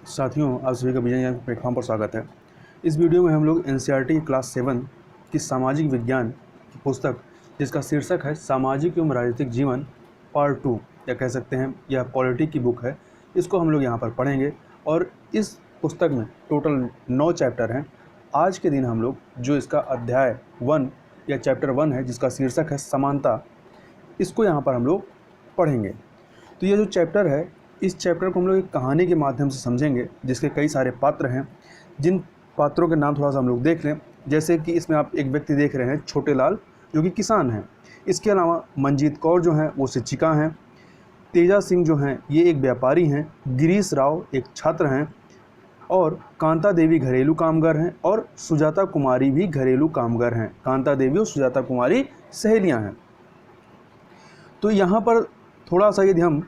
साथियों, आप सभी का विजय ज्ञान प्लेटफॉर्म पर स्वागत है। इस वीडियो में हम लोग एनसीईआरटी क्लास 7 की सामाजिक विज्ञान की पुस्तक जिसका शीर्षक है सामाजिक एवं राजनीतिक जीवन पार्ट 2 या कह सकते हैं यह पॉलिटी की बुक है, इसको हम लोग यहाँ पर पढ़ेंगे। और इस पुस्तक में टोटल 9 चैप्टर हैं। आज के दिन हम लोग जो इसका अध्याय 1 या चैप्टर 1 है जिसका शीर्षक है समानता, इसको यहाँ पर हम लोग पढ़ेंगे। तो ये जो चैप्टर है, इस चैप्टर को हम लोग एक कहानी के माध्यम से समझेंगे जिसके कई सारे पात्र हैं, जिन पात्रों के नाम थोड़ा सा हम लोग देख लें। जैसे कि इसमें आप एक व्यक्ति देख रहे हैं, छोटे लाल, जो कि किसान हैं। इसके अलावा मंजीत कौर जो हैं वो शिक्षिका हैं, तेजा सिंह जो हैं ये एक व्यापारी हैं, गिरीश राव एक छात्र हैं, और कांता देवी घरेलू कामगार हैं, और सुजाता कुमारी भी घरेलू कामगार हैं। कांता देवी और सुजाता कुमारी सहेलियाँ हैं। तो यहाँ पर थोड़ा सा यदि हम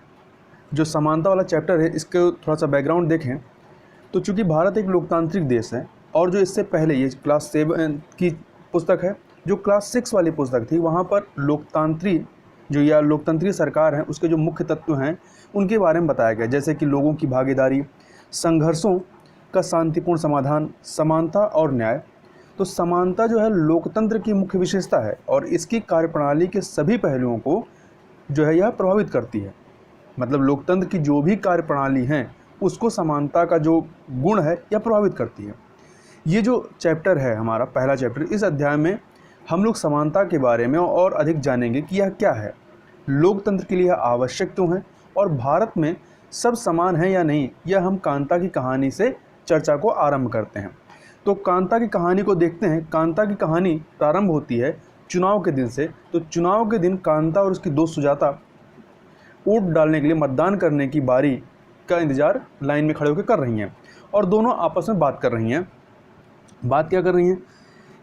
जो समानता वाला चैप्टर है इसके थोड़ा सा बैकग्राउंड देखें तो चूँकि भारत एक लोकतांत्रिक देश है, और जो इससे पहले ये क्लास 7 की पुस्तक है, जो क्लास 6 वाली पुस्तक थी, वहाँ पर लोकतंत्रीय सरकार है उसके जो मुख्य तत्व हैं उनके बारे में बताया गया, जैसे कि लोगों की भागीदारी, संघर्षों का शांतिपूर्ण समाधान, समानता और न्याय। तो समानता जो है लोकतंत्र की मुख्य विशेषता है और इसकी कार्यप्रणाली के सभी पहलुओं को जो है यह प्रभावित करती है। मतलब लोकतंत्र की जो भी कार्यप्रणाली हैं उसको समानता का जो गुण है यह प्रभावित करती है। ये जो चैप्टर है हमारा पहला चैप्टर, इस अध्याय में हम लोग समानता के बारे में और अधिक जानेंगे कि यह क्या है, लोकतंत्र के लिए आवश्यक क्यों है, और भारत में सब समान है या नहीं। यह हम कांता की कहानी से चर्चा को आरंभ करते हैं। तो कांता की कहानी को देखते हैं। कांता की कहानी प्रारंभ होती है चुनाव के दिन से। तो चुनाव के दिन कांता और उसकी दोस्त सुजाता वोट डालने के लिए, मतदान करने की बारी का इंतज़ार लाइन में खड़े होकर कर रही हैं, और दोनों आपस में बात कर रही हैं। बात क्या कर रही हैं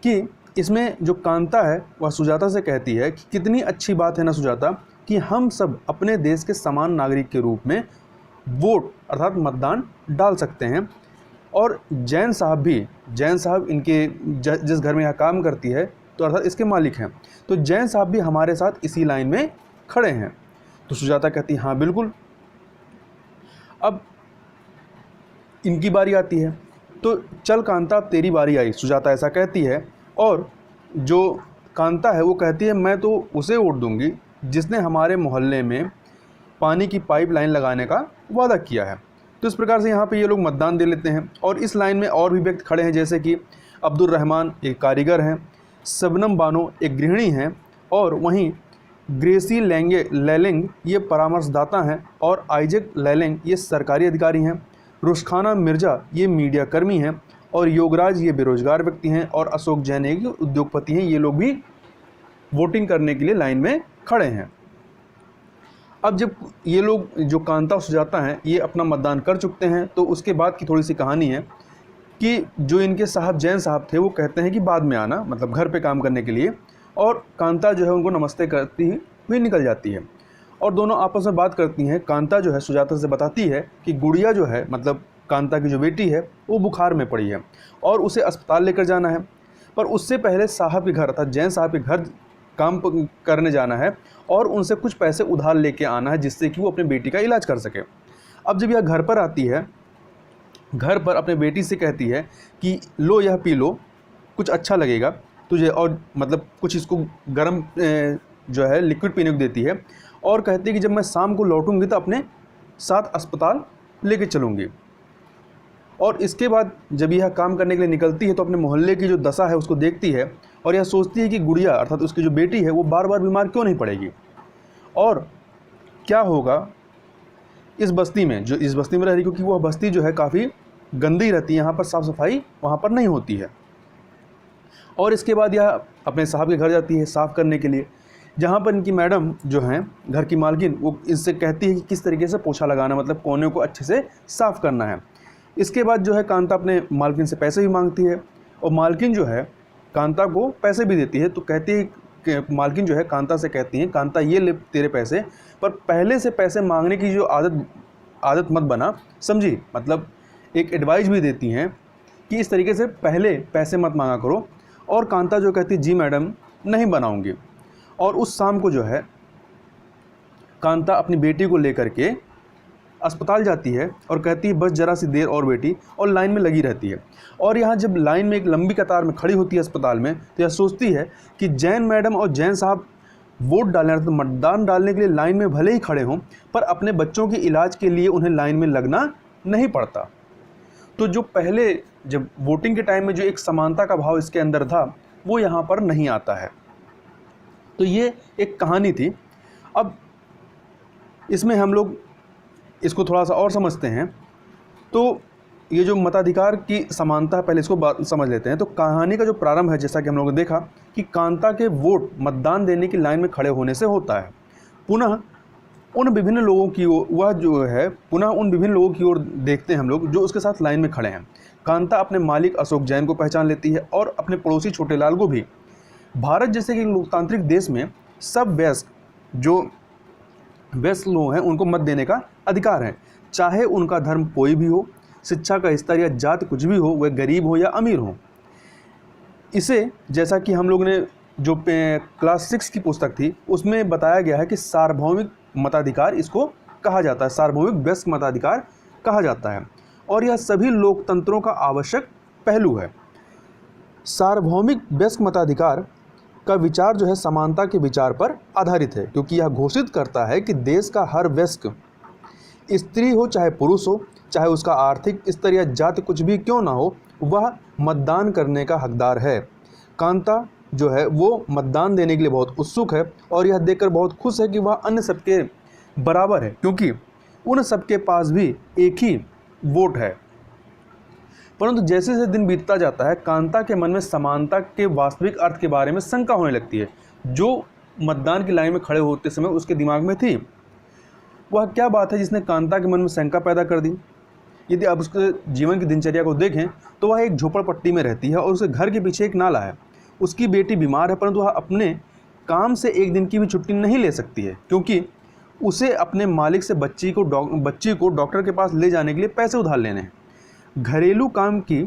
कि इसमें जो कांता है वह सुजाता से कहती है कि कितनी अच्छी बात है ना सुजाता कि हम सब अपने देश के समान नागरिक के रूप में वोट अर्थात मतदान डाल सकते हैं। और जैन साहब इनके जिस घर में यह काम करती है तो अर्थात इसके मालिक हैं, तो जैन साहब भी हमारे साथ इसी लाइन में खड़े हैं। तो सुजाता कहती है हाँ बिल्कुल। अब इनकी बारी आती है, तो चल कांता अब तेरी बारी आई, सुजाता ऐसा कहती है। और जो कांता है वो कहती है मैं तो उसे वोट दूंगी जिसने हमारे मोहल्ले में पानी की पाइपलाइन लगाने का वादा किया है। तो इस प्रकार से यहाँ पे ये लोग मतदान दे लेते हैं। और इस लाइन में और भी व्यक्ति खड़े हैं, जैसे कि अब्दुल रहमान एक कारीगर हैं, शबनम बानो एक गृहिणी हैं, और वहीं ग्रेसी लैलिंग ये परामर्शदाता हैं, और आइजक लैलिंग ये सरकारी अधिकारी हैं, रुशखाना मिर्ज़ा ये मीडिया कर्मी हैं, और योगराज ये बेरोजगार व्यक्ति हैं, और अशोक जैन ये उद्योगपति हैं। ये लोग भी वोटिंग करने के लिए लाइन में खड़े हैं। अब जब ये लोग जो कांता और सुजाता हैं ये अपना मतदान कर चुकते हैं, तो उसके बाद की थोड़ी सी कहानी है कि जो इनके साहब जैन साहब थे वो कहते हैं कि बाद में आना, मतलब घर पे काम करने के लिए। और कांता जो है उनको नमस्ते करती हुई निकल जाती है, और दोनों आपस में बात करती हैं। कांता जो है सुजाता से बताती है कि गुड़िया जो है, मतलब कांता की जो बेटी है, वो बुखार में पड़ी है और उसे अस्पताल लेकर जाना है। पर उससे पहले साहब के घर अर्थात जैन साहब के घर काम करने जाना है और उनसे कुछ पैसे उधार लेके आना है जिससे कि वो अपनी बेटी का इलाज कर सके। अब जब यह घर पर आती है, घर पर अपने बेटी से कहती है कि लो यह पी लो, कुछ अच्छा लगेगा तुझे, और मतलब कुछ इसको गर्म जो है लिक्विड पीने को देती है, और कहती है कि जब मैं शाम को लौटूंगी तो अपने साथ अस्पताल लेके चलूँगी। और इसके बाद जब यह काम करने के लिए निकलती है तो अपने मोहल्ले की जो दशा है उसको देखती है, और यह सोचती है कि गुड़िया अर्थात उसकी जो बेटी है वो बार बार बीमार क्यों नहीं पड़ेगी, और क्या होगा इस बस्ती में, जो इस बस्ती में रह रही, क्योंकि वह बस्ती जो है काफ़ी गंदी रहती है, यहाँ पर साफ़ सफाई वहाँ पर नहीं होती है। और इसके बाद यह अपने साहब के घर जाती है साफ़ करने के लिए, जहाँ पर इनकी मैडम जो हैं घर की मालकिन, वो इससे कहती है कि किस तरीके से पोछा लगाना, मतलब कोने को अच्छे से साफ़ करना है। इसके बाद जो है कांता अपने मालकिन से पैसे भी मांगती है, और मालकिन जो है कांता को पैसे भी देती है। तो कहती है कि मालकिन जो है कांता से कहती है, कांता ये ले तेरे पैसे, पर पहले से पैसे मांगने की जो आदत मत बना, समझी। मतलब एक एडवाइस भी देती हैं कि इस तरीके से पहले पैसे मत मांगा करो। और कांता जो कहती जी मैडम नहीं बनाऊंगी। और उस शाम को जो है कांता अपनी बेटी को लेकर के अस्पताल जाती है और कहती है बस ज़रा सी देर और बेटी, और लाइन में लगी रहती है। और यहाँ जब लाइन में एक लंबी कतार में खड़ी होती है अस्पताल में, तो यह सोचती है कि जैन मैडम और जैन साहब वोट डालने, तो मतदान डालने के लिए लाइन में भले ही खड़े हों, पर अपने बच्चों के इलाज के लिए उन्हें लाइन में लगना नहीं पड़ता। तो जो पहले जब वोटिंग के टाइम में जो एक समानता का भाव इसके अंदर था, वो यहाँ पर नहीं आता है। तो ये एक कहानी थी। अब इसमें हम लोग इसको थोड़ा सा और समझते हैं। तो ये जो मताधिकार की समानता है, पहले इसको बात समझ लेते हैं। तो कहानी का जो प्रारंभ है, जैसा कि हम लोगों ने देखा कि कांता के वोट मतदान देने की लाइन में खड़े होने से होता है। पुनः उन विभिन्न लोगों की ओर वह जो है पुनः उन विभिन्न लोगों की ओर देखते हैं हम लोग जो उसके साथ लाइन में खड़े हैं। कांता अपने मालिक अशोक जैन को पहचान लेती है और अपने पड़ोसी छोटेलाल को भी। भारत जैसे कि लोकतांत्रिक देश में सब वयस्क लोग हैं उनको मत देने का अधिकार है, चाहे उनका धर्म कोई भी हो, शिक्षा का स्तर या जाति कुछ भी हो, वह गरीब हो या अमीर हो। इसे जैसा कि हम लोग ने जो क्लास 6 की पुस्तक थी उसमें बताया गया है कि सार्वभौमिक मताधिकार इसको कहा जाता है, सार्वभौमिक वयस्क मताधिकार कहा जाता है, और यह सभी लोकतंत्रों का आवश्यक पहलू है। सार्वभौमिक वयस्क मताधिकार का विचार जो है समानता के विचार पर आधारित है, क्योंकि यह घोषित करता है कि देश का हर वयस्क, स्त्री हो चाहे पुरुष हो, चाहे उसका आर्थिक स्तर या जाति कुछ भी क्यों ना हो, वह मतदान करने का हकदार है। कांता जो है वो मतदान देने के लिए बहुत उत्सुक है और यह देखकर बहुत खुश है कि वह अन्य सबके बराबर है, क्योंकि उन सबके पास भी एक ही वोट है। परंतु जैसे जैसे दिन बीतता जाता है, कांता के मन में समानता के वास्तविक अर्थ के बारे में शंका होने लगती है, जो मतदान की लाइन में खड़े होते समय उसके दिमाग में थी। वह क्या बात है जिसने कांता के मन में शंका पैदा कर दी? यदि आप उसके जीवन की दिनचर्या को देखें तो वह एक झोपड़पट्टी में रहती है और उसके घर के पीछे एक नाला है। उसकी बेटी बीमार है, परंतु वह अपने काम से एक दिन की भी छुट्टी नहीं ले सकती है, क्योंकि उसे अपने मालिक से बच्ची को डॉक्टर के पास ले जाने के लिए पैसे उधार लेने हैं। घरेलू काम की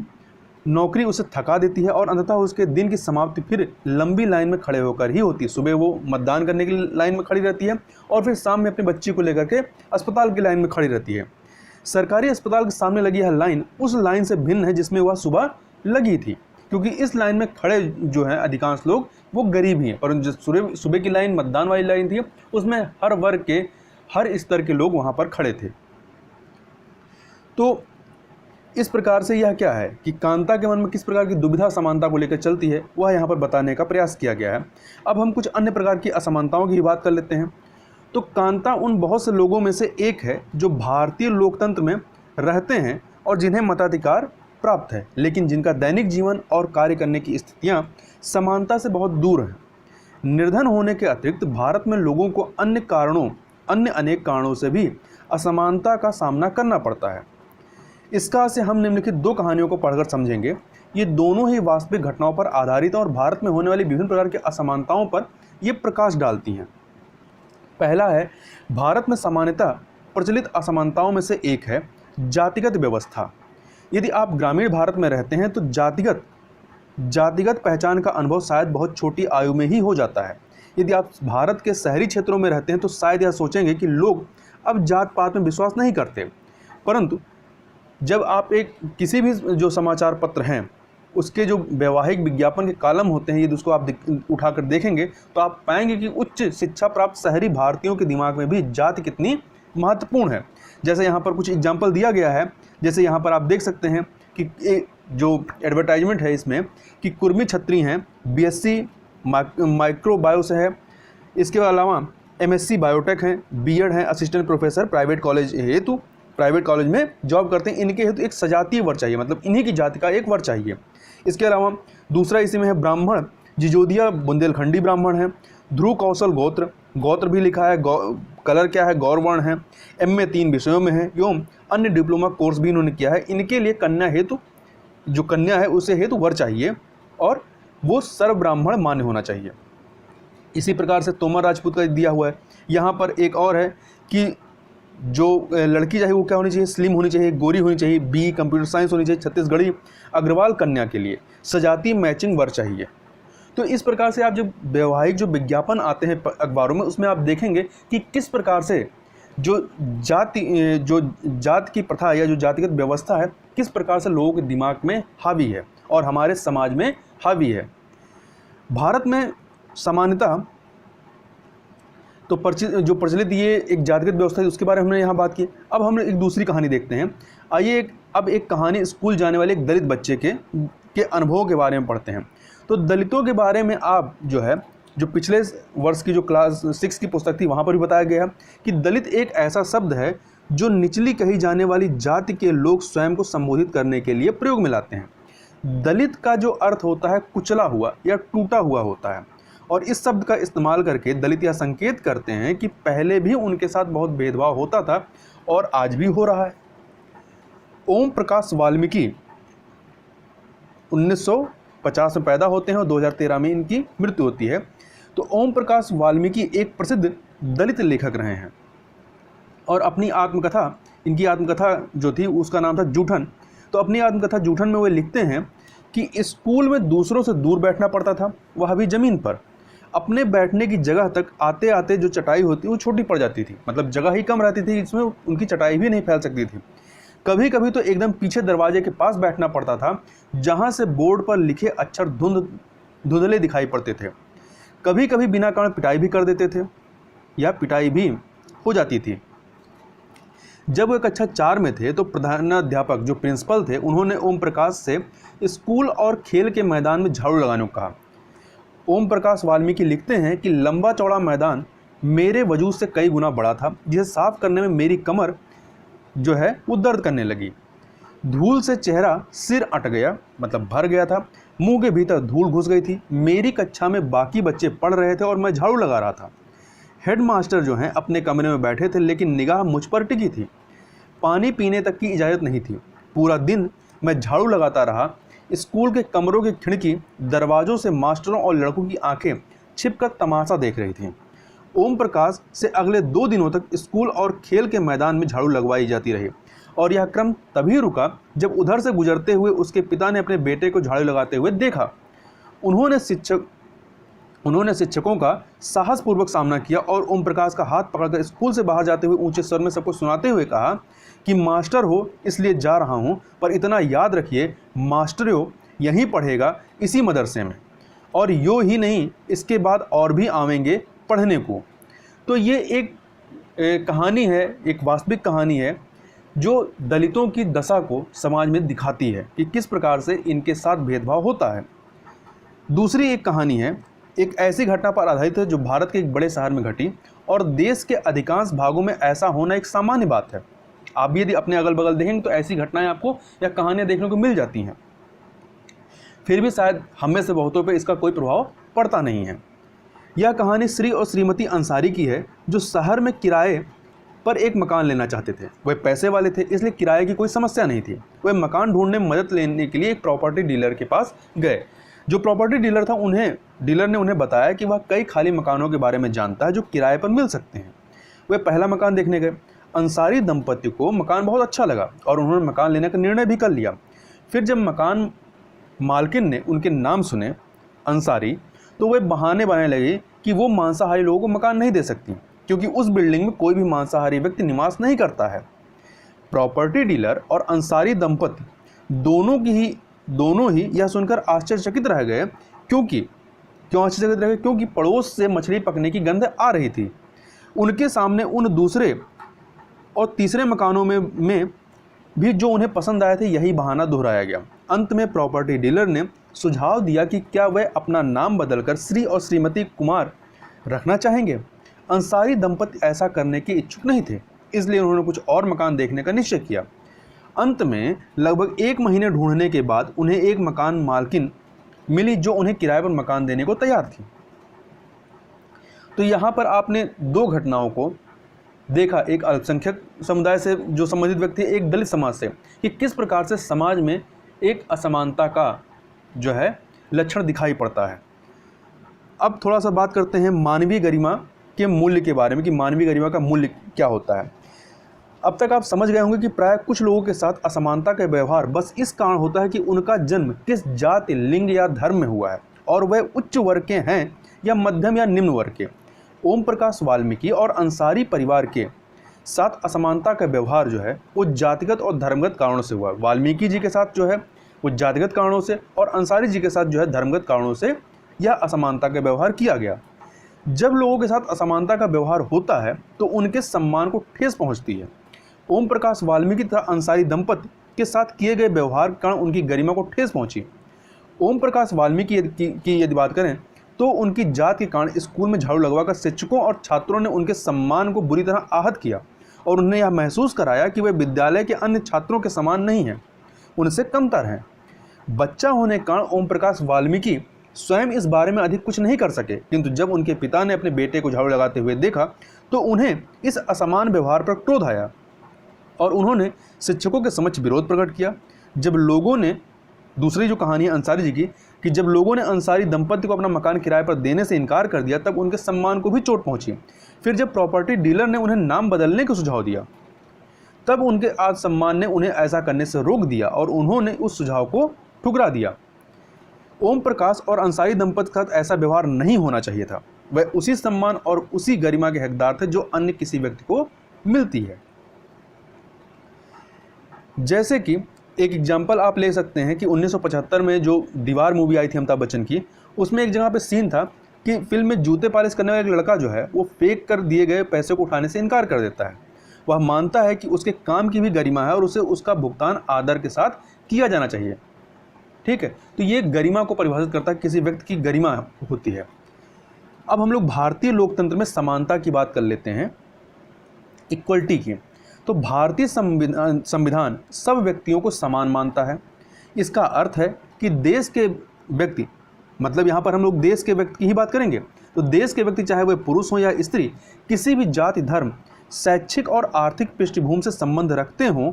नौकरी उसे थका देती है और अंततः उसके दिन की समाप्ति फिर लंबी लाइन में खड़े होकर ही होती है। सुबह वो मतदान करने के लिए लाइन में खड़ी रहती है और फिर शाम में अपनी बच्ची को लेकर के अस्पताल की लाइन में खड़ी रहती है। सरकारी अस्पताल के सामने लगी यह लाइन उस लाइन से भिन्न है जिसमें वह सुबह लगी थी, क्योंकि इस लाइन में खड़े जो हैं अधिकांश लोग वो गरीब ही हैं, परंतु जो सुबह की लाइन मतदान वाली लाइन थी उसमें हर वर्ग के हर स्तर के लोग वहाँ पर खड़े थे। तो इस प्रकार से यह क्या है कि कांता के मन में किस प्रकार की दुविधा समानता को लेकर चलती है, वह यहाँ पर बताने का प्रयास किया गया है। अब हम कुछ अन्य प्रकार की असमानताओं की बात कर लेते हैं। तो कांता उन बहुत से लोगों में से एक है जो भारतीय लोकतंत्र में रहते हैं और जिन्हें मताधिकार प्राप्त है, लेकिन जिनका दैनिक जीवन और कार्य करने की स्थितियाँ समानता से बहुत दूर हैं। निर्धन होने के अतिरिक्त भारत में लोगों को अन्य अनेक कारणों से भी असमानता का सामना करना पड़ता है। इसका से हम निम्नलिखित दो कहानियों को पढ़कर समझेंगे। ये दोनों ही वास्तविक घटनाओं पर आधारित हैं और भारत में होने वाली विभिन्न प्रकार की असमानताओं पर ये प्रकाश डालती हैं। पहला है, भारत में सामान्यतः प्रचलित असमानताओं में से एक है जातिगत व्यवस्था। यदि आप ग्रामीण भारत में रहते हैं तो जातिगत पहचान का अनुभव शायद बहुत छोटी आयु में ही हो जाता है। यदि आप भारत के शहरी क्षेत्रों में रहते हैं तो शायद यह सोचेंगे कि लोग अब जात पात में विश्वास नहीं करते, परंतु जब आप किसी भी जो समाचार पत्र हैं उसके जो वैवाहिक विज्ञापन के कॉलम होते हैं, यदि उसको आप उठाकर देखेंगे तो आप पाएंगे कि उच्च शिक्षा प्राप्त शहरी भारतीयों के दिमाग में भी जाति कितनी महत्वपूर्ण है। जैसे यहाँ पर कुछ एग्जाम्पल दिया गया है, जैसे यहाँ पर आप देख सकते हैं कि जो एडवर्टाइजमेंट है इसमें कि कुर्मी छत्री हैं, BSc माइक्रोबायो से है, इसके अलावा MSc बायोटेक हैं, B.Ed हैं, असिस्टेंट प्रोफेसर प्राइवेट कॉलेज में जॉब करते हैं। इनके हेतु एक सजातीय वर चाहिए, मतलब इन्हीं की जाति का एक वर चाहिए। इसके अलावा दूसरा इसी में है ब्राह्मण, जिजोदिया बुंदेलखंडी ब्राह्मण है, ध्रुव कौशल गोत्र भी लिखा है, कलर क्या है, गौरवर्ण है, MA 3 विषयों में है एवं अन्य डिप्लोमा कोर्स भी इन्होंने किया है। इनके लिए कन्या है उसे हेतु वर चाहिए और वो सर्व ब्राह्मण मान्य होना चाहिए। इसी प्रकार से तोमर राजपूत का दिया हुआ है। यहाँ पर एक और है कि जो लड़की चाहे वो क्या होनी चाहिए, स्लिम होनी चाहिए, गोरी होनी चाहिए, BE कंप्यूटर साइंस होनी चाहिए। छत्तीसगढ़ी अग्रवाल कन्या के लिए सजातीय मैचिंग वर चाहिए। तो इस प्रकार से आप जब वैवाहिक जो विज्ञापन आते हैं अखबारों में, उसमें आप देखेंगे कि किस प्रकार से जो जात की प्रथा या जो जातिगत व्यवस्था है किस प्रकार से लोगों के दिमाग में हावी है और हमारे समाज में हावी है। भारत में सामान्यतः तो जो प्रचलित ये एक जातिगत व्यवस्था है उसके बारे में हमने यहाँ बात की। अब हम एक दूसरी कहानी देखते हैं। आइए अब एक कहानी स्कूल जाने वाले एक दलित बच्चे के अनुभवों के बारे में पढ़ते हैं। तो दलितों के बारे में आप जो पिछले वर्ष की जो क्लास 6 की पुस्तक थी वहाँ पर भी बताया गया है कि दलित एक ऐसा शब्द है जो निचली कही जाने वाली जाति के लोग स्वयं को संबोधित करने के लिए प्रयोग में लाते हैं। दलित का जो अर्थ होता है कुचला हुआ या टूटा हुआ होता है, और इस शब्द का इस्तेमाल करके दलित यह संकेत करते हैं कि पहले भी उनके साथ बहुत भेदभाव होता था और आज भी हो रहा है। ओम प्रकाश वाल्मीकि 1950 में पैदा होते हैं और 2013 में इनकी मृत्यु होती है। तो ओम प्रकाश वाल्मीकि एक प्रसिद्ध दलित लेखक रहे हैं और अपनी इनकी आत्मकथा जो थी उसका नाम था जूठन। तो अपनी आत्मकथा जूठन में वे लिखते हैं कि स्कूल में दूसरों से दूर बैठना पड़ता था, वह भी ज़मीन पर। अपने बैठने की जगह तक आते आते जो चटाई होती वो छोटी पड़ जाती थी, मतलब जगह ही कम रहती थी, इसमें उनकी चटाई भी नहीं फैल सकती थी। कभी कभी तो एकदम पीछे दरवाजे के पास बैठना पड़ता था जहाँ से बोर्ड पर लिखे अक्षर धुंधले दिखाई पड़ते थे। कभी कभी बिना कारण पिटाई भी कर देते थे या पिटाई भी हो जाती थी। जब वो कक्षा 4 में थे तो प्रधानाध्यापक जो प्रिंसिपल थे उन्होंने ओम प्रकाश से स्कूल और खेल के मैदान में झाड़ू लगाने को कहा। ओम प्रकाश वाल्मीकि लिखते हैं कि लंबा चौड़ा मैदान मेरे वजूद से कई गुना बड़ा था, जिसे साफ करने में मेरी कमर जो है वो दर्द करने लगी। धूल से चेहरा सिर अट गया, मतलब भर गया था, मुंह के भीतर धूल घुस गई थी। मेरी कक्षा में बाकी बच्चे पढ़ रहे थे और मैं झाड़ू लगा रहा था। हेडमास्टर जो हैं अपने कमरे में बैठे थे, लेकिन निगाह मुझ पर टिकी थी। पानी पीने तक की इजाज़त नहीं थी। पूरा दिन मैं झाड़ू लगाता रहा। स्कूल के कमरों की खिड़की दरवाज़ों से मास्टरों और लड़कों की आंखें छिपकर तमाशा देख रही थीं। ओम प्रकाश से अगले 2 दिनों तक स्कूल और खेल के मैदान में झाड़ू लगवाई जाती रही, और यह क्रम तभी रुका जब उधर से गुजरते हुए उसके पिता ने अपने बेटे को झाड़ू लगाते हुए देखा। उन्होंने शिक्षकों का साहसपूर्वक सामना किया और ओम प्रकाश का हाथ पकड़कर स्कूल से बाहर जाते हुए ऊंचे स्वर में सबको सुनाते हुए कहा कि मास्टर हो इसलिए जा रहा हूं, पर इतना याद रखिए मास्टर हो यहीं पढ़ेगा इसी मदरसे में, और यो ही नहीं इसके बाद और भी आवेंगे पढ़ने को। तो ये एक कहानी है, एक वास्तविक कहानी है जो दलितों की दशा को समाज में दिखाती है कि किस प्रकार से इनके साथ भेदभाव होता है। दूसरी एक कहानी है, एक ऐसी घटना पर आधारित है जो भारत के एक बड़े शहर में घटी, और देश के अधिकांश भागों में ऐसा होना एक सामान्य बात है। आप भी यदि अपने अगल बगल देखेंगे तो ऐसी घटनाएं आपको या कहानियां देखने को मिल जाती हैं। फिर भी शायद हम में से बहुतों पे इसका कोई प्रभाव पड़ता नहीं है। यह कहानी श्री और श्रीमती अंसारी की है, जो शहर में किराए पर एक मकान लेना चाहते थे। वे पैसे वाले थे, इसलिए किराए की कोई समस्या नहीं थी। वे मकान ढूंढने में मदद लेने के लिए एक प्रॉपर्टी डीलर के पास गए। जो प्रॉपर्टी डीलर था डीलर ने उन्हें बताया कि वह कई खाली मकानों के बारे में जानता है जो किराए पर मिल सकते हैं। वे पहला मकान देखने गए। अंसारी दंपति को मकान बहुत अच्छा लगा और उन्होंने मकान लेने का निर्णय भी कर लिया। फिर जब मकान मालकिन ने उनके नाम सुने अंसारी, तो वे बहाने बनाने लगे कि वो मांसाहारी लोगों को मकान नहीं दे सकती, क्योंकि उस बिल्डिंग में कोई भी मांसाहारी व्यक्ति निवास नहीं करता है। प्रॉपर्टी डीलर और अंसारी दंपति दोनों ही यह सुनकर आश्चर्यचकित रह गए। क्योंकि पड़ोस से मछली पकने की गंध आ रही थी। उनके सामने उन दूसरे और तीसरे मकानों में भी जो उन्हें पसंद आए थे यही बहाना दोहराया गया। अंत में प्रॉपर्टी डीलर ने सुझाव दिया कि क्या वह अपना नाम बदलकर श्री और श्रीमती कुमार रखना चाहेंगे। अंसारी दंपति ऐसा करने के इच्छुक नहीं थे, इसलिए उन्होंने कुछ और मकान देखने का निश्चय किया। अंत में लगभग 1 महीने ढूंढने के बाद उन्हें एक मकान मालकिन मिली जो उन्हें किराए पर मकान देने को तैयार थी। तो यहाँ पर आपने 2 घटनाओं को देखा, एक अल्पसंख्यक समुदाय से जो संबंधित व्यक्ति, एक दलित समाज से, कि किस प्रकार से समाज में एक असमानता का जो है लक्षण दिखाई पड़ता है। अब थोड़ा सा बात करते हैं मानवीय गरिमा के मूल्य के बारे में कि मानवीय गरिमा का मूल्य क्या होता है। अब तक आप समझ गए होंगे कि प्राय कुछ लोगों के साथ असमानता का व्यवहार बस इस कारण होता है कि उनका जन्म किस जाति, लिंग या धर्म में हुआ है और वह उच्च वर्ग के हैं या मध्यम या निम्न वर्ग के। ओम प्रकाश वाल्मीकि और अंसारी परिवार के साथ असमानता का व्यवहार जो है वो जातिगत और धर्मगत कारणों से हुआ। वाल्मीकि जी के साथ जो है वो जातिगत कारणों से और अंसारी जी के साथ जो है धर्मगत कारणों से यह असमानता का व्यवहार किया गया। जब लोगों के साथ असमानता का व्यवहार होता है तो उनके सम्मान को ठेस पहुंचती है। ओम प्रकाश वाल्मीकि तथा अंसारी दंपति के साथ किए गए व्यवहार के कारण उनकी गरिमा को ठेस पहुंची। ओम प्रकाश वाल्मीकि की यदि बात करें तो उनकी जात के कारण स्कूल में झाड़ू लगवाकर शिक्षकों और छात्रों ने उनके सम्मान को बुरी तरह आहत किया और उन्हें यह महसूस कराया कि वे विद्यालय के अन्य छात्रों के समान नहीं हैं, उनसे कमतर हैं। बच्चा होने के कारण ओम प्रकाश वाल्मीकि स्वयं इस बारे में अधिक कुछ नहीं कर सके, किंतु जब उनके पिता ने अपने बेटे को झाड़ू लगाते हुए देखा तो उन्हें इस असमान व्यवहार पर क्रोध आया और उन्होंने शिक्षकों के समक्ष विरोध प्रकट किया। जब लोगों ने, दूसरी जो कहानी है अंसारी जी की, कि जब लोगों ने अंसारी दंपति को अपना मकान किराए पर देने से इनकार कर दिया तब उनके सम्मान को भी चोट पहुंची। फिर जब प्रॉपर्टी डीलर ने उन्हें नाम बदलने का सुझाव दिया तब उनके आज सम्मान ने उन्हें ऐसा करने से रोक दिया और उन्होंने उस सुझाव को ठुकरा दिया। ओम प्रकाश और अंसारी दंपति के साथ ऐसा व्यवहार नहीं होना चाहिए था। वह उसी सम्मान और उसी गरिमा के हकदार थे जो अन्य किसी व्यक्ति को मिलती है। जैसे कि एक एग्जाम्पल आप ले सकते हैं कि 1975 में जो दीवार मूवी आई थी अमिताभ बच्चन की, उसमें एक जगह पे सीन था कि फिल्म में जूते पॉलिश करने वाला एक लड़का जो है वो फेंक कर दिए गए पैसे को उठाने से इनकार कर देता है। वह मानता है कि उसके काम की भी गरिमा है और उसे उसका भुगतान आदर के साथ किया जाना चाहिए। ठीक है, तो ये गरिमा को परिभाषित करता है, किसी व्यक्ति की गरिमा होती है। अब हम लोग भारतीय लोकतंत्र में समानता की बात कर लेते हैं, इक्वलिटी की। तो भारतीय संविधान सब व्यक्तियों को समान मानता है। इसका अर्थ है कि देश के व्यक्ति, मतलब यहाँ पर हम लोग देश के व्यक्ति की ही बात करेंगे, तो देश के व्यक्ति चाहे वह पुरुष हो या स्त्री, किसी भी जाति, धर्म, शैक्षिक और आर्थिक पृष्ठभूमि से संबंध रखते हों,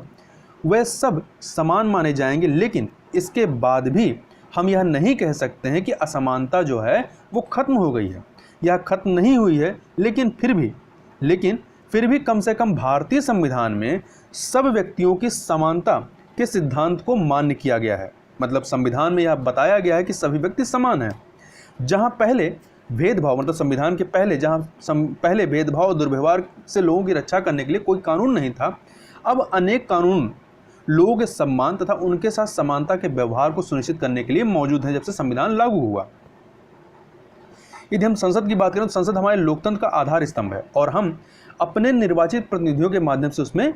वह सब समान माने जाएंगे। लेकिन इसके बाद भी हम यह नहीं कह सकते हैं कि असमानता जो है वो खत्म हो गई है या खत्म नहीं हुई है। लेकिन फिर भी कम से कम भारतीय संविधान में सब व्यक्तियों की समानता के सिद्धांत को मान्य किया गया है। मतलब संविधान में यह बताया गया है कि सभी व्यक्ति समान हैं। जहां पहले भेदभाव, मतलब संविधान के पहले पहले भेदभाव और दुर्व्यवहार से लोगों की रक्षा करने के लिए कोई कानून नहीं था, अब अनेक कानून लोगों के सम्मान तथा उनके साथ समानता के व्यवहार को सुनिश्चित करने के लिए मौजूद हैं जब से संविधान लागू हुआ। यदि हम संसद की बात करें तो संसद हमारे लोकतंत्र का आधार स्तंभ है और हम अपने निर्वाचित प्रतिनिधियों के माध्यम से उसमें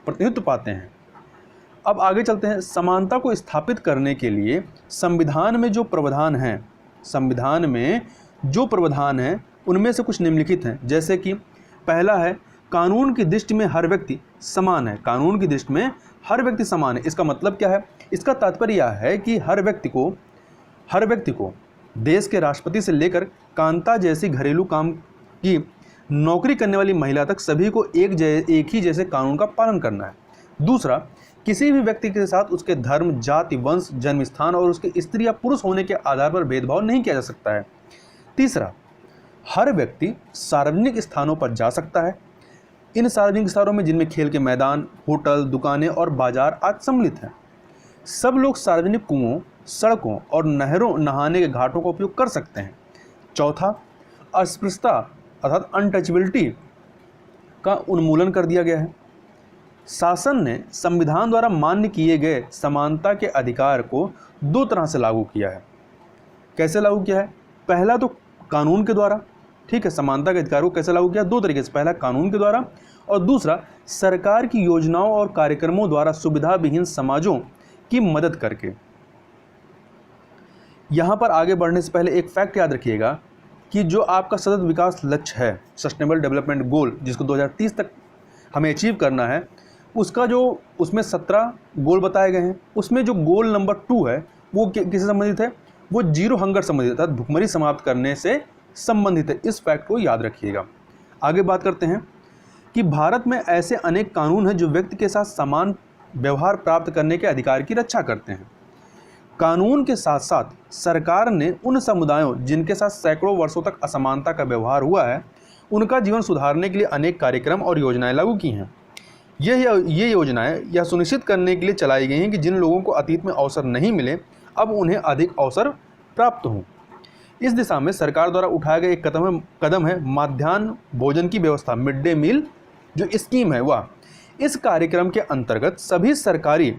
प्रतिनिधित्व पाते हैं। अब आगे चलते हैं। समानता को स्थापित करने के लिए संविधान में जो प्रावधान हैं उनमें से कुछ निम्नलिखित हैं। जैसे कि पहला है, कानून की दृष्टि में हर व्यक्ति समान है। कानून की दृष्टि में हर व्यक्ति समान है। इसका मतलब क्या है? इसका तात्पर्य यह है कि हर व्यक्ति को देश के राष्ट्रपति से लेकर कांता जैसी घरेलू काम की नौकरी करने वाली महिला तक सभी को एक ही जैसे कानून का पालन करना है। दूसरा, किसी भी व्यक्ति के साथ उसके धर्म, जाति, वंश, जन्म स्थान और उसके स्त्री या पुरुष होने के आधार पर भेदभाव नहीं किया जा सकता है। तीसरा, हर व्यक्ति सार्वजनिक स्थानों पर जा सकता है। इन सार्वजनिक स्थानों में जिनमें खेल के मैदान, होटल, दुकानें और बाजार आदि सम्मिलित हैं। सब लोग सार्वजनिक कुओं, सड़कों और नहरों, नहाने के घाटों का उपयोग कर सकते हैं। चौथा, अस्पृश्यता अर्थात अनटचेबिलिटी का उन्मूलन कर दिया गया है। शासन ने संविधान द्वारा मान्य किए गए समानता के अधिकार को दो तरह से लागू किया है। कैसे लागू किया है? पहला तो कानून के द्वारा। ठीक है, समानता के अधिकार को कैसे लागू किया? दो तरीके से। पहला कानून के द्वारा और दूसरा सरकार की योजनाओं और कार्यक्रमों द्वारा सुविधा विहीन समाजों की मदद करके। यहाँ पर आगे बढ़ने से पहले एक फैक्ट याद रखिएगा कि जो आपका सतत विकास लक्ष्य है, सस्टेनेबल डेवलपमेंट गोल, जिसको 2030 तक हमें अचीव करना है, उसका जो उसमें 17 गोल बताए गए हैं, उसमें जो गोल नंबर 2 है वो किससे संबंधित है? वो जीरो हंगर संबंधित है, भुखमरी समाप्त करने से संबंधित है। इस फैक्ट को याद रखिएगा। आगे बात करते हैं कि भारत में ऐसे अनेक कानून हैं जो व्यक्ति के साथ समान व्यवहार प्राप्त करने के अधिकार की रक्षा करते हैं। कानून के साथ साथ सरकार ने उन समुदायों जिनके साथ सैकड़ों वर्षों तक असमानता का व्यवहार हुआ है, उनका जीवन सुधारने के लिए अनेक कार्यक्रम और योजनाएं लागू की हैं। ये योजनाएं यह सुनिश्चित करने के लिए चलाई गई हैं कि जिन लोगों को अतीत में अवसर नहीं मिले, अब उन्हें अधिक अवसर प्राप्त हों। इस दिशा में सरकार द्वारा उठाया गया एक कदम है मध्याह्न भोजन की व्यवस्था, मिड डे मील जो स्कीम है वह, इस कार्यक्रम के अंतर्गत सभी सरकारी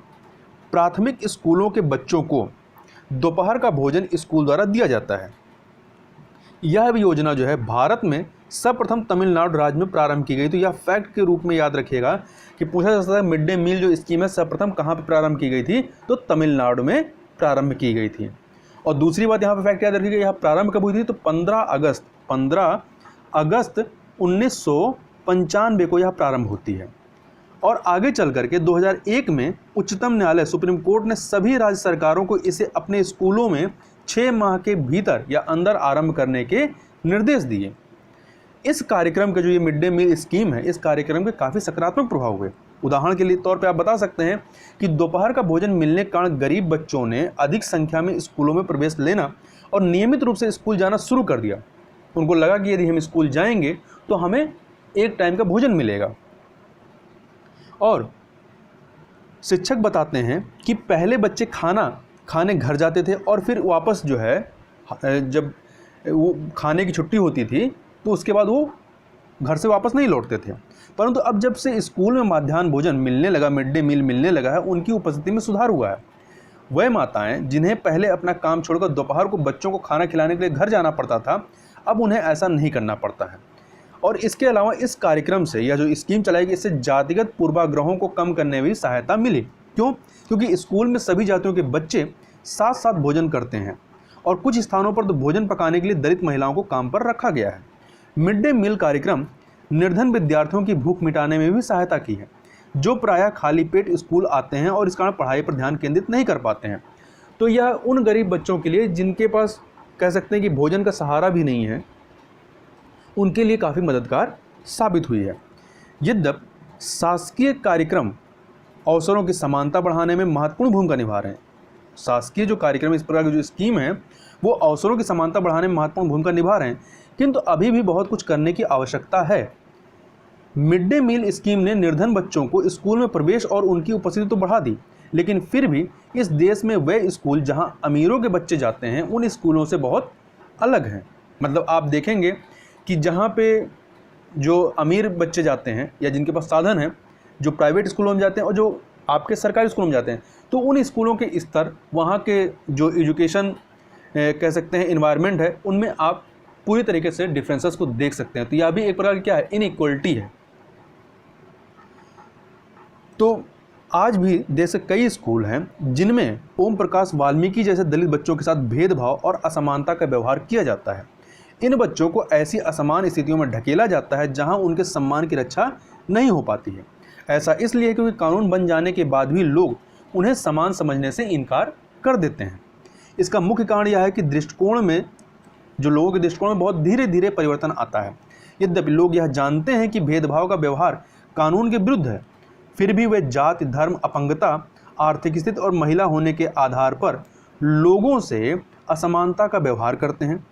प्राथमिक स्कूलों के बच्चों को दोपहर का भोजन स्कूल द्वारा दिया जाता है। यह योजना जो है भारत में सर्वप्रथम तमिलनाडु राज्य में प्रारंभ की गई। तो यह फैक्ट के रूप में याद रखिएगा कि पूछा जा सकता है मिड डे मील जो स्कीम है सर्वप्रथम कहाँ पर प्रारंभ की गई थी, तो तमिलनाडु में प्रारंभ की गई थी। और दूसरी बात यहाँ पर फैक्ट याद रखिएगा, यह प्रारंभ कब हुई थी, तो 15 अगस्त 1995 को यह प्रारंभ होती है। और आगे चल करके 2001 में उच्चतम न्यायालय सुप्रीम कोर्ट ने सभी राज्य सरकारों को इसे अपने स्कूलों में 6 माह के भीतर या अंदर आरंभ करने के निर्देश दिए। इस कार्यक्रम का जो ये मिड डे मील स्कीम है, इस कार्यक्रम के काफ़ी सकारात्मक प्रभाव हुए। उदाहरण के लिए तौर पे आप बता सकते हैं कि दोपहर का भोजन मिलने के कारण गरीब बच्चों ने अधिक संख्या में स्कूलों में प्रवेश लेना और नियमित रूप से स्कूल जाना शुरू कर दिया। उनको लगा कि यदि हम स्कूल जाएंगे तो हमें एक टाइम का भोजन मिलेगा। और शिक्षक बताते हैं कि पहले बच्चे खाना खाने घर जाते थे और फिर वापस जो है जब वो खाने की छुट्टी होती थी तो उसके बाद वो घर से वापस नहीं लौटते थे। परंतु अब जब से स्कूल में मध्याह्न भोजन मिलने लगा, मिड डे मील मिलने लगा है, उनकी उपस्थिति में सुधार हुआ है। वह माताएं जिन्हें पहले अपना काम छोड़कर दोपहर को बच्चों को खाना खिलाने के लिए घर जाना पड़ता था, अब उन्हें ऐसा नहीं करना पड़ता है। और इसके अलावा इस कार्यक्रम से यह जो स्कीम चलाई गई, इससे जातिगत पूर्वाग्रहों को कम करने में भी सहायता मिली। क्यों? क्योंकि स्कूल में सभी जातियों के बच्चे साथ साथ भोजन करते हैं और कुछ स्थानों पर तो भोजन पकाने के लिए दलित महिलाओं को काम पर रखा गया है। मिड डे मील कार्यक्रम निर्धन विद्यार्थियों की भूख मिटाने में भी सहायता की है, जो प्रायः खाली पेट स्कूल आते हैं और इस कारण पढ़ाई पर ध्यान केंद्रित नहीं कर पाते हैं। तो यह उन गरीब बच्चों के लिए जिनके पास कह सकते हैं कि भोजन का सहारा भी नहीं है, उनके लिए काफ़ी मददगार साबित हुई है। यद्यपि शासकीय कार्यक्रम अवसरों की समानता बढ़ाने में महत्वपूर्ण भूमिका निभा रहे हैं। शासकीय जो कार्यक्रम, इस प्रकार की जो स्कीम है, वो अवसरों की समानता बढ़ाने में महत्वपूर्ण भूमिका निभा रहे हैं, किंतु अभी भी बहुत कुछ करने की आवश्यकता है। मिड डे मील स्कीम ने निर्धन बच्चों को स्कूल में प्रवेश और उनकी उपस्थिति तो बढ़ा दी, लेकिन फिर भी इस देश में वे स्कूल जहां अमीरों के बच्चे जाते हैं उन स्कूलों से बहुत अलग हैं। मतलब आप देखेंगे कि जहां पे जो अमीर बच्चे जाते हैं या जिनके पास साधन है, जो प्राइवेट स्कूलों में जाते हैं और जो आपके सरकारी स्कूलों में जाते हैं, तो उन स्कूलों के स्तर, वहाँ के जो एजुकेशन कह सकते हैं इन्वायरमेंट है, उनमें आप पूरी तरीके से डिफरेंसेस को देख सकते हैं। तो यह भी एक प्रकार की क्या है, इनइक्वलिटी है। तो आज भी देश के कई स्कूल हैं जिनमें ओम प्रकाश वाल्मीकि जैसे दलित बच्चों के साथ भेदभाव और असमानता का व्यवहार किया जाता है। इन बच्चों को ऐसी असमान स्थितियों में ढकेला जाता है जहां उनके सम्मान की रक्षा नहीं हो पाती है। ऐसा इसलिए क्योंकि कानून बन जाने के बाद भी लोग उन्हें समान समझने से इनकार कर देते हैं। इसका मुख्य कारण यह है कि दृष्टिकोण में, जो लोगों के दृष्टिकोण में बहुत धीरे धीरे परिवर्तन आता है। यद्यपि लोग यह जानते हैं कि भेदभाव का व्यवहार कानून के विरुद्ध है, फिर भी वे जाति, धर्म, अपंगता, आर्थिक स्थिति और महिला होने के आधार पर लोगों से असमानता का व्यवहार करते हैं।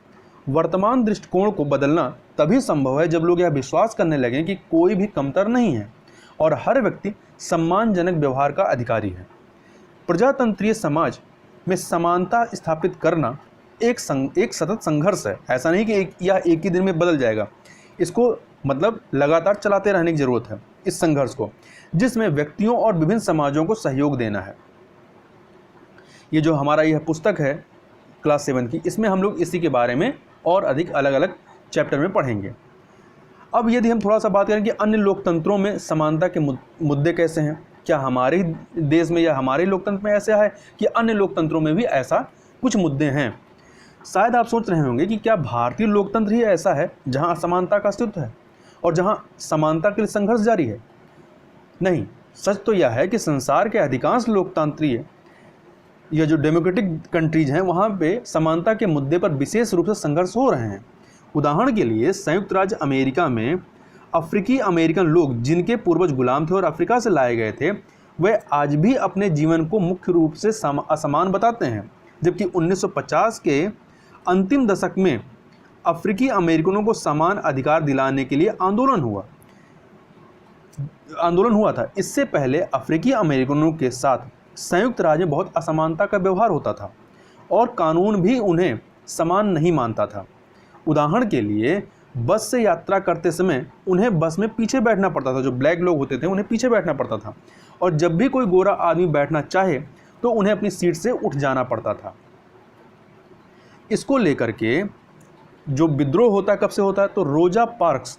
वर्तमान दृष्टिकोण को बदलना तभी संभव है जब लोग यह विश्वास करने लगें कि कोई भी कमतर नहीं है और हर व्यक्ति सम्मानजनक व्यवहार का अधिकारी है। प्रजातंत्रीय समाज में समानता स्थापित करना एक सतत संघर्ष है। ऐसा नहीं कि यह एक ही दिन में बदल जाएगा। इसको मतलब लगातार चलाते रहने की जरूरत है, इस संघर्ष को, जिसमें व्यक्तियों और विभिन्न समाजों को सहयोग देना है। ये जो हमारा यह पुस्तक है क्लास 7 की, इसमें हम लोग इसी के बारे में और अधिक अलग अलग चैप्टर में पढ़ेंगे। अब यदि हम थोड़ा सा बात करें कि अन्य लोकतंत्रों में समानता के मुद्दे कैसे हैं, क्या हमारे देश में या हमारे लोकतंत्र में ऐसा है कि अन्य लोकतंत्रों में भी ऐसा कुछ मुद्दे हैं। शायद आप सोच रहे होंगे कि क्या भारतीय लोकतंत्र ही ऐसा है जहां असमानता का अस्तित्व है और जहां समानता के लिए संघर्ष जारी है। नहीं, सच तो यह है कि संसार के अधिकांश लोकतांत्रिक या जो डेमोक्रेटिक कंट्रीज हैं वहाँ पे समानता के मुद्दे पर विशेष रूप से संघर्ष हो रहे हैं। उदाहरण के लिए संयुक्त राज्य अमेरिका में अफ्रीकी अमेरिकन लोग जिनके पूर्वज गुलाम थे और अफ्रीका से लाए गए थे, वे आज भी अपने जीवन को मुख्य रूप से असमान बताते हैं, जबकि 1950 के अंतिम दशक में अफ्रीकी अमेरिकनों को समान अधिकार दिलाने के लिए आंदोलन हुआ था। इससे पहले अफ्रीकी अमेरिकनों के साथ संयुक्त राज्य में बहुत असमानता का व्यवहार होता था और कानून भी उन्हें समान नहीं मानता था। उदाहरण के लिए बस से यात्रा करते समय उन्हें बस में पीछे बैठना पड़ता था। जो ब्लैक लोग होते थे उन्हें पीछे बैठना पड़ता था, और जब भी कोई गोरा आदमी बैठना चाहे तो उन्हें अपनी सीट से उठ जाना पड़ता था। इसको लेकर के जो विद्रोह होता है, कब से होता है, तो रोजा पार्क्स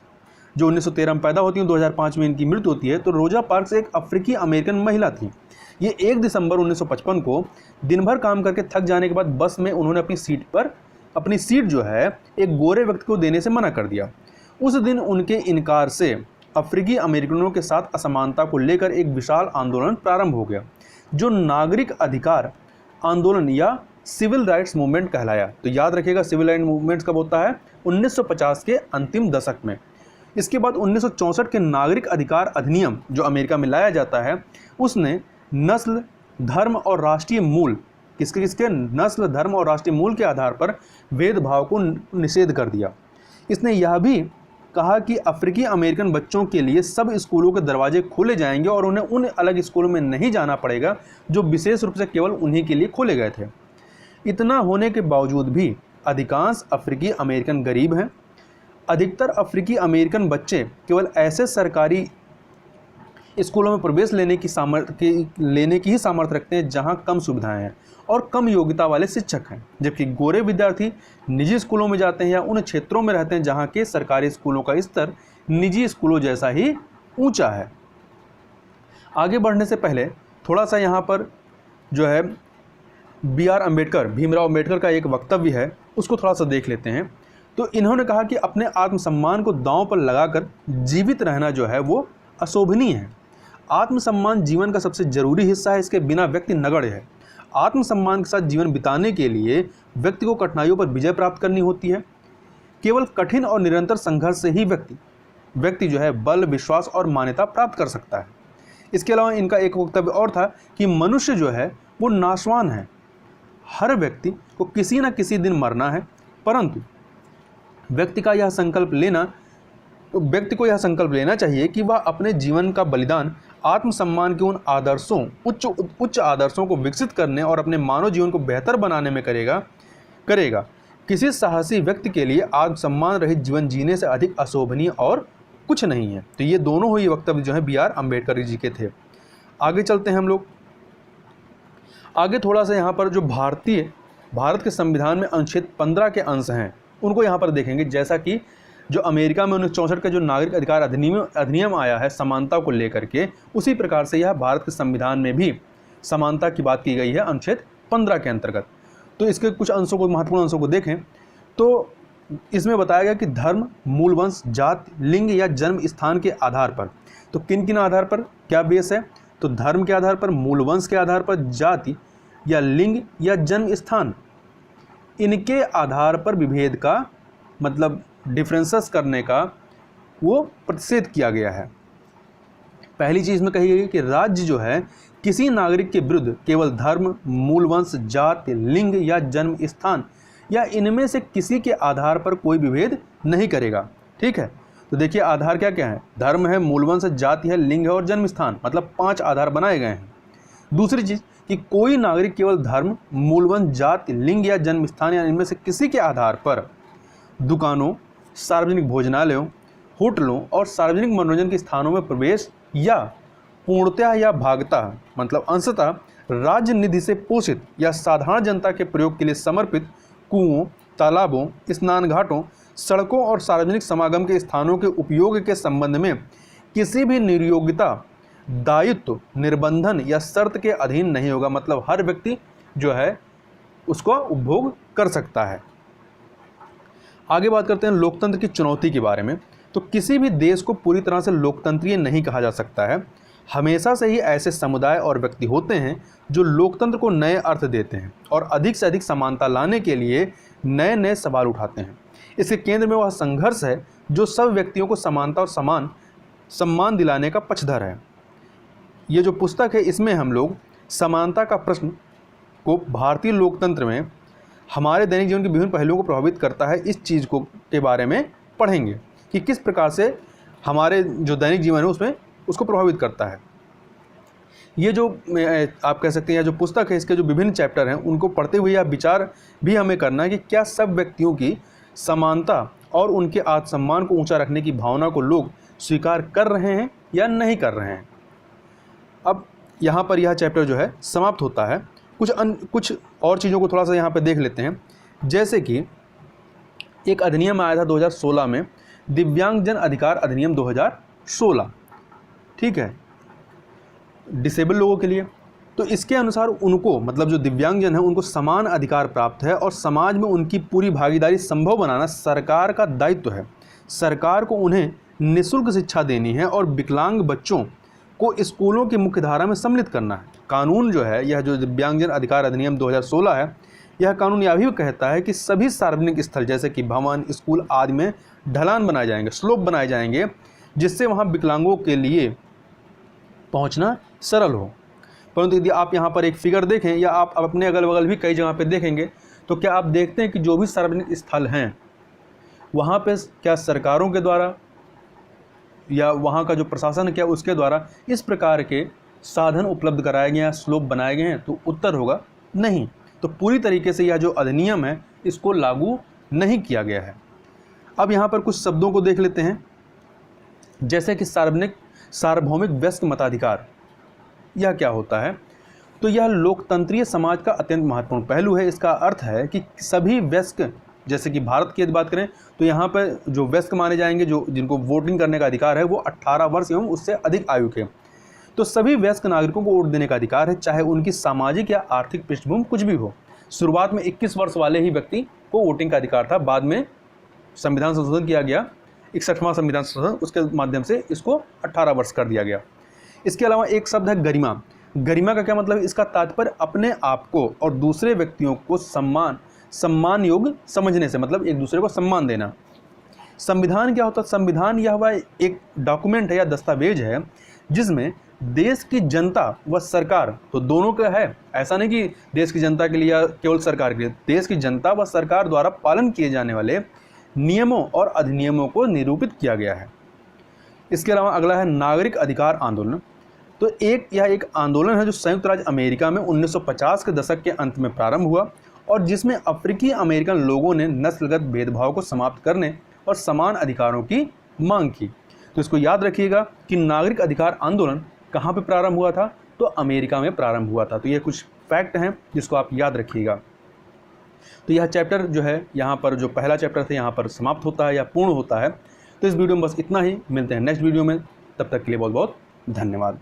जो 1913 में पैदा होती है, 2005 में इनकी मृत्यु होती है। तो रोजा पार्क्स एक अफ्रीकी अमेरिकन महिला थी। ये 1 दिसंबर 1955 को दिन भर काम करके थक जाने के बाद बस में उन्होंने अपनी सीट जो है एक गोरे व्यक्ति को देने से मना कर दिया। उस दिन उनके इनकार से अफ्रीकी अमेरिकनों के साथ असमानता को लेकर एक विशाल आंदोलन प्रारंभ हो गया, जो नागरिक अधिकार आंदोलन या सिविल राइट्स मूवमेंट कहलाया। तो याद रखिएगा, सिविल राइट्स मूवमेंट कब होता है, 1950 के अंतिम दशक में। इसके बाद 1964 के नागरिक अधिकार अधिनियम जो अमेरिका में लाया जाता है, उसने नस्ल, धर्म और राष्ट्रीय मूल, किसके नस्ल, धर्म और राष्ट्रीय मूल के आधार पर भेदभाव को निषेध कर दिया। इसने यह भी कहा कि अफ्रीकी अमेरिकन बच्चों के लिए सब स्कूलों के दरवाजे खोले जाएंगे और उन्हें उन अलग स्कूलों में नहीं जाना पड़ेगा जो विशेष रूप से केवल उन्हीं के लिए खोले गए थे। इतना होने के बावजूद भी अधिकांश अफ्रीकी अमेरिकन गरीब हैं। अधिकतर अफ्रीकी अमेरिकन बच्चे केवल ऐसे सरकारी स्कूलों में प्रवेश लेने की ही सामर्थ्य रखते हैं जहां कम सुविधाएं हैं और कम योग्यता वाले शिक्षक हैं, जबकि गोरे विद्यार्थी निजी स्कूलों में जाते हैं या उन क्षेत्रों में रहते हैं जहां के सरकारी स्कूलों का स्तर निजी स्कूलों जैसा ही ऊंचा है। आगे बढ़ने से पहले थोड़ा सा यहाँ पर जो है BR अम्बेडकर, भीमराव अम्बेडकर का एक वक्तव्य है, उसको थोड़ा सा देख लेते हैं। तो इन्होंने कहा कि अपने आत्मसम्मान को दांव पर लगाकर जीवित रहना जो है वो अशोभनीय है। आत्मसम्मान जीवन का सबसे जरूरी हिस्सा है, इसके बिना व्यक्ति नगण्य है। आत्मसम्मान के साथ जीवन बिताने के लिए व्यक्ति को कठिनाइयों पर विजय प्राप्त करनी होती है। केवल कठिन और निरंतर संघर्ष से ही व्यक्ति जो है बल, विश्वास और मान्यता प्राप्त कर सकता है। इसके अलावा इनका एक वक्तव्य और था कि मनुष्य जो है वो नाशवान है। हर व्यक्ति को किसी न किसी दिन मरना है, परंतु व्यक्ति को यह संकल्प लेना चाहिए कि वह अपने जीवन का बलिदान आत्मसम्मान के उन आदर्शों, उच्च आदर्शों को विकसित करने और अपने मानव जीवन को बेहतर बनाने में करेगा। किसी साहसी व्यक्ति के लिए आत्मसम्मान रहित जीवन जीने से अधिक अशोभनीय और कुछ नहीं है। तो ये दोनों ही वक्तव्य जो है BR अम्बेडकर जी के थे। आगे चलते हैं हम लोग। आगे थोड़ा सा यहाँ पर जो भारत के संविधान में अनुच्छेद 15 के अंश हैं उनको यहाँ पर देखेंगे। जैसा कि जो अमेरिका में 1964 का जो नागरिक अधिकार अधिनियम आया है समानता को लेकर के, उसी प्रकार से यह भारत के संविधान में भी समानता की बात की गई है अनुच्छेद 15 के अंतर्गत। तो इसके कुछ अंशों को, महत्वपूर्ण अंशों को देखें तो इसमें बताया गया कि धर्म, मूल वंश, जाति, लिंग या जन्म स्थान के आधार पर, तो किन किन आधार पर क्या बेस है, तो धर्म के आधार पर, मूल वंश के आधार पर, जाति या लिंग या जन्म स्थान, इनके आधार पर विभेद का मतलब डिफरेंसेस करने का वो प्रतिषेध किया गया है। पहली चीज़ में कही गई कि राज्य जो है किसी नागरिक के विरुद्ध केवल धर्म, मूल वंश, जाति, लिंग या जन्म स्थान या इनमें से किसी के आधार पर कोई विभेद नहीं करेगा। ठीक है, तो देखिए आधार क्या क्या है, धर्म है, मूल वंश, जाति है, लिंग है और जन्म स्थान, मतलब 5 आधार बनाए गए हैं। दूसरी चीज़ कि कोई नागरिक केवल धर्म, मूल वंश, जाति, लिंग या जन्म स्थान या इनमें से किसी के आधार पर दुकानों, सार्वजनिक भोजनालयों, होटलों और सार्वजनिक मनोरंजन के स्थानों में प्रवेश या पूर्णतः या भागतः मतलब अंशतः राज्य निधि से पोषित या साधारण जनता के प्रयोग के लिए समर्पित कुओं, तालाबों, स्नान घाटों, सड़कों और सार्वजनिक समागम के स्थानों के उपयोग के संबंध में किसी भी निर्योग्यता, दायित्व, निर्बंधन या शर्त के अधीन नहीं होगा। मतलब हर व्यक्ति जो है उसको उपभोग कर सकता है। आगे बात करते हैं लोकतंत्र की चुनौती के बारे में। तो किसी भी देश को पूरी तरह से लोकतंत्रीय नहीं कहा जा सकता है। हमेशा से ही ऐसे समुदाय और व्यक्ति होते हैं जो लोकतंत्र को नए अर्थ देते हैं और अधिक से अधिक समानता लाने के लिए नए नए सवाल उठाते हैं। इसके केंद्र में वह संघर्ष है जो सब व्यक्तियों को समानता और सम्मान दिलाने का पक्षधर है। ये जो पुस्तक है इसमें हम लोग समानता का प्रश्न को भारतीय लोकतंत्र में हमारे दैनिक जीवन के विभिन्न पहलुओं को प्रभावित करता है, इस चीज़ को के बारे में पढ़ेंगे कि किस प्रकार से हमारे जो दैनिक जीवन है उसमें उसको प्रभावित करता है। ये जो आप कह सकते हैं जो पुस्तक है इसके जो विभिन्न चैप्टर हैं उनको पढ़ते हुए यह विचार भी हमें करना है कि क्या सब व्यक्तियों की समानता और उनके आत्मसम्मान को ऊंचा रखने की भावना को लोग स्वीकार कर रहे हैं या नहीं कर रहे हैं। अब यहाँ पर यह चैप्टर जो है समाप्त होता है। कुछ और चीज़ों को थोड़ा सा यहाँ पे देख लेते हैं। जैसे कि एक अधिनियम आया था 2016 में, दिव्यांगजन अधिकार अधिनियम 2016, ठीक है, डिसेबल लोगों के लिए। तो इसके अनुसार उनको, मतलब जो दिव्यांगजन है, उनको समान अधिकार प्राप्त है और समाज में उनकी पूरी भागीदारी संभव बनाना सरकार का दायित्व है। सरकार को उन्हें निःशुल्क शिक्षा देनी है और विकलांग बच्चों को स्कूलों की मुख्यधारा में सम्मिलित करना है। कानून जो है, यह जो दिव्यांगजन अधिकार अधिनियम 2016 है, यह कानून यह भी कहता है कि सभी सार्वजनिक स्थल जैसे कि भवन, स्कूल आदि में ढलान बनाए जाएंगे, स्लोप बनाए जाएंगे, जिससे वहाँ विकलांगों के लिए पहुँचना सरल हो। परंतु यदि आप यहाँ पर एक फिगर देखें या आप अपने अगल बगल भी कई जगह पे देखेंगे, तो क्या आप देखते हैं कि जो भी सार्वजनिक स्थल हैं वहाँ पे क्या सरकारों के द्वारा या वहाँ का जो प्रशासन है क्या उसके द्वारा इस प्रकार के साधन उपलब्ध कराए गए हैं, स्लोप बनाए गए हैं? तो उत्तर होगा नहीं। तो पूरी तरीके से यह जो अधिनियम है इसको लागू नहीं किया गया है। अब यहाँ पर कुछ शब्दों को देख लेते हैं, जैसे कि सार्वभौमिक वयस्क मताधिकार। यह क्या होता है? तो यह लोकतंत्रीय समाज का अत्यंत महत्वपूर्ण पहलू है। इसका अर्थ है कि सभी वयस्क, जैसे कि भारत की यदि बात करें तो यहाँ पर जो वयस्क माने जाएंगे, जो जिनको वोटिंग करने का अधिकार है, वो 18 वर्ष एवं उससे अधिक आयु के। तो सभी वयस्क नागरिकों को वोट देने का अधिकार है, चाहे उनकी सामाजिक या आर्थिक पृष्ठभूमि कुछ भी हो। शुरुआत में 21 वर्ष वाले ही व्यक्ति को वोटिंग का अधिकार था, बाद में संविधान संशोधन किया गया, 61वां संविधान संशोधन, उसके माध्यम से इसको 18 वर्ष कर दिया गया। इसके अलावा एक शब्द है गरिमा। गरिमा का क्या मतलब है? इसका तात्पर्य अपने आप को और दूसरे व्यक्तियों को सम्मान योग्य समझने से, मतलब एक दूसरे को सम्मान देना। संविधान क्या होता है? संविधान यह वह एक डॉक्यूमेंट है या दस्तावेज है जिसमें देश की जनता व सरकार, तो दोनों का है, ऐसा नहीं कि देश की जनता के लिए या केवल सरकार के लिए, देश की जनता व सरकार द्वारा पालन किए जाने वाले नियमों और अधिनियमों को निरूपित किया गया है। इसके अलावा अगला है नागरिक अधिकार आंदोलन। तो यह एक आंदोलन है जो संयुक्त राज्य अमेरिका में 1950 के दशक के अंत में प्रारंभ हुआ और जिसमें अफ्रीकी अमेरिकन लोगों ने नस्लगत भेदभाव को समाप्त करने और समान अधिकारों की मांग की। तो इसको याद रखिएगा कि नागरिक अधिकार आंदोलन कहाँ पे प्रारंभ हुआ था? तो अमेरिका में प्रारंभ हुआ था। तो ये कुछ फैक्ट हैं जिसको आप याद रखिएगा। तो यह चैप्टर जो है, यहाँ पर जो पहला चैप्टर था यहाँ पर समाप्त होता है या पूर्ण होता है। तो इस वीडियो में बस इतना ही। मिलते हैं नेक्स्ट वीडियो में, तब तक के लिए बहुत बहुत धन्यवाद।